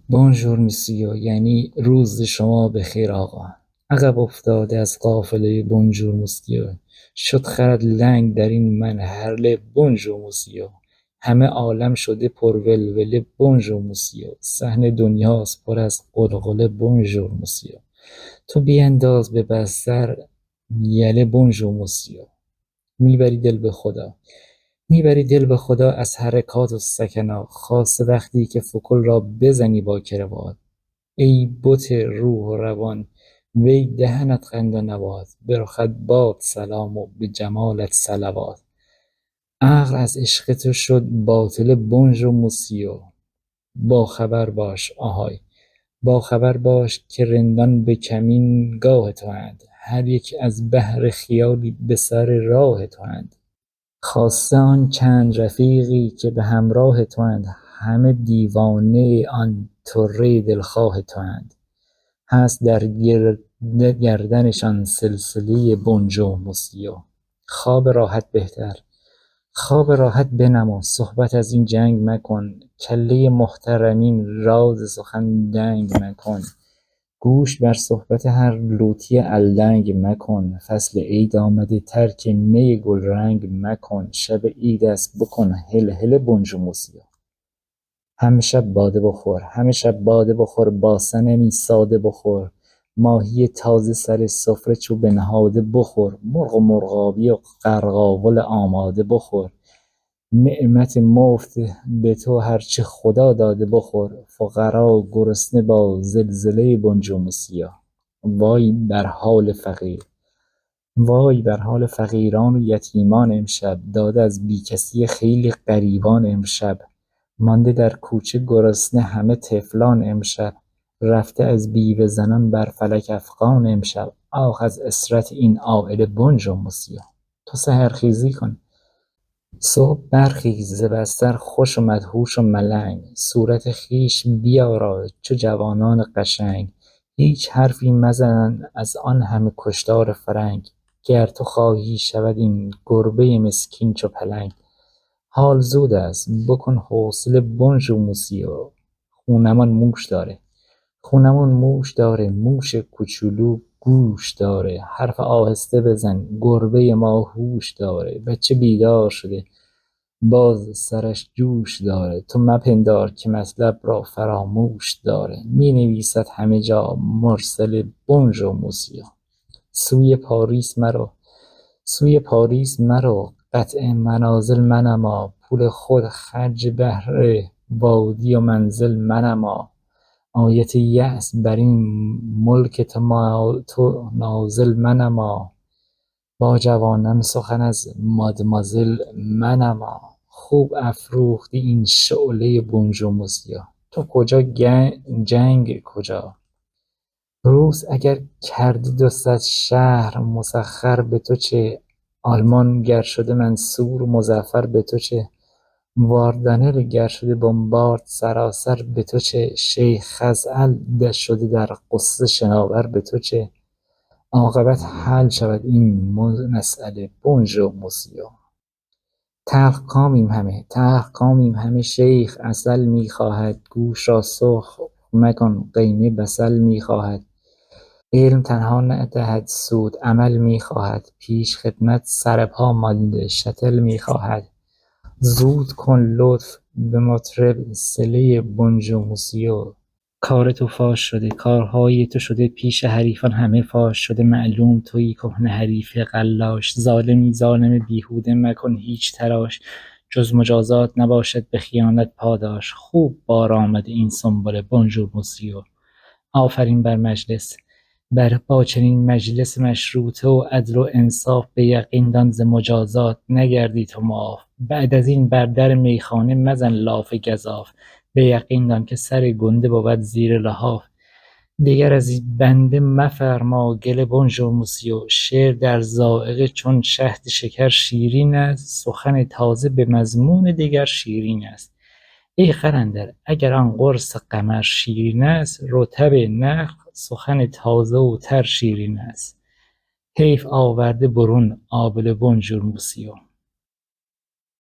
بونژور مسیو یعنی روز شما به خیر آقا. عقب افتاده از قافله بونژور مسیو، شد خرد لنگ در این منحله بونژور مسیو. همه عالم شده پر ولوله بونژور مسیو، صحن دنیاست پر از غلغله بونژور مسیو. تو بینداز به بستر یله بونژور مسیو. میبری دل به خدا، میبری دل به خدا از حرکات و سکنات، خاصه وقتی که فکل را بزنی با کروات. ای بت روح و روان، وی دهنت قند و نبات، به رخت باد سلام و به جمالت صلوات. عقل از عشق تو شد باطل بونژور مسیو. با خبر باش آهای، با خبر باش که رندان به کمین گاه تواند، هر یک از بهر خیالی به سر راه تواند. خاصه آن چند رفیقی که به همراه تواند، همه دیوانه آن طره دلخواه تواند. هست در گردنشان سلسله بونژور مسیو. خواب راحت بهتر، خواب راحت بنما، صحبت از این جنگ مکن، کله محترمین راز سخن دنگ مکن. گوش بر صحبت هر لوطی الدنگ مکن، فصل عید آمده ترک می گلرنگ مکن. شب عید است بکن هله هله بونژور مسیو. همه شب باده بخور، همه شب باده بخور، با صنمی ساده بخور. ماهی تازه سر سفره چو بنهاده بخور، مرغ و مرغابی و قرقاول آماده بخور. نعمت مفت به تو هرچه خدا داده بخور، فقرا گرسنه با زلزله بونژور مسیو. وای بر حال فقیر، وای بر حال فقیران و یتیمان امشب، داده از بیکسی خیلی غریبان امشب. مانده در کوچه گرسنه همه طفلان امشب، رفته از بیوه زنان بر فلک افغان امشب. آه از عسرت این عائله بونژور مسیو. تو سحرخیزی کن، صبح برخیز ز بستر خوش و مدهوش و ملنگ، صورت خویش بیارای چو جوانان قشنگ. هیچ حرفی مزن از آن همه کشتار فرنگ، گر تو خواهی شود این گربه مسکین چو پلنگ. حال زود است بکن حوصله بونژور مسیو. خونمان موش داره، خونمون موش داره، موش کوچولو گوش داره. حرف آهسته بزن گربه ما هوش داره. بچه بیدار شده باز سرش جوش داره، تو مپندار که مطلب را فراموش داره. می نویسد همه جا مرسل بونژور مسیو. سوی پاریس مرو، سوی پاریس مرو، قطع منازل منما، پول خود خرج بهر وادی و منزل منما. آیت یأس بر این ملک تو نازل منما، با جوانان سخن از مادمازل منما. خوب افروختی این شعله بونژور مسیو. تو کجا جنگ کجا؟ روس اگر کردی 200 شهر مسخر به تو چه؟ آلمان گر شده منصور مظفر به تو چه؟ واردانل گر شده بمبارد سراسر به تو چه؟ شیخ خزعل شده در غصه شناور به تو چه؟ عاقبت حل شود این مسئله بونژور مسیو. تلخ کامیم همه، تلخ کامیم همه، شیخ عسل میخواهد، گوش را سرخ مکن قیمه بصل میخواهد. علم تنها ندهد سود عمل میخواهد، پیش خدمت سر پا مانده شتل میخواهد. زود کن لطف به مطرب صله بونژور مسیو. کار تو فاش شده، کارهای تو شده پیش حریفان همه فاش شده. معلوم تویی کهنه حریف قلاش، ظالمی ظالم بیهوده مکن هیچ تراش. جز مجازات نباشد به خیانت پاداش، خوب بار آمده این سنبل بونژور مسیو. آفرین بر مجلس، با چنین مجلس مشروطه و عدل و انصاف، به یقین دان ز مجازات نگردی تو معاف. بعد از این بر در میخانه مزن لاف گزاف، به یقین دان که سر گنده بود زیر لحاف. دیگر از این بنده مفرما گله بونژور مسیو. شعر در ذایقه چون شهد شکر شیرین است، سخن تازه به مضمون دگر شیرین است. ای قلندر اگر آن قرص قمر شیرین است، رطب نخل سخن تازه و تر شیرین است. حیف آورده برون آبله بونژور مسیو.